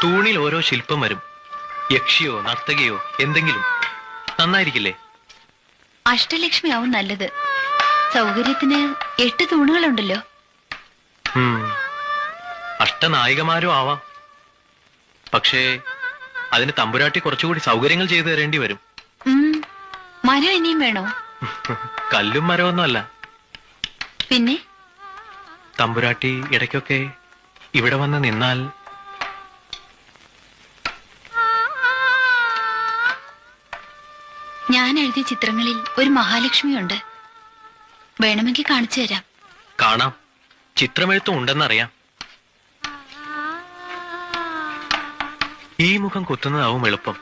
തൂണിൽ ഓരോ ശില്പം വരും. യക്ഷിയോ നർത്തകിയോ എന്തെങ്കിലും. നന്നായിരിക്കില്ലേ? അഷ്ടലക്ഷ്മി ആവും നല്ലത്. സൗകര്യത്തിന് 8 തൂണുകളുണ്ടല്ലോ. അഷ്ടനായികമാരും ആവാം. പക്ഷേ അതിന് തമ്പുരാട്ടി കുറച്ചുകൂടി സൗകര്യങ്ങൾ ചെയ്തു തരേണ്ടി വരും. മരം ഇനിയും വേണോ? കല്ലും മരമൊന്നും അല്ല. പിന്നെ തമ്പുരാട്ടി ഇടയ്ക്കൊക്കെ ഇവിടെ വന്ന് നിന്നാൽ. ഞാൻ എഴുതിയ ചിത്രങ്ങളിൽ ഒരു മഹാലക്ഷ്മിയുണ്ട്. വേണമെങ്കിൽ കാണിച്ചു തരാം. കാണാം. ചിത്രമെഴുത്തും ഉണ്ടെന്നറിയാം. ഈ മുഖം കുത്തുന്നതാവും എളുപ്പം.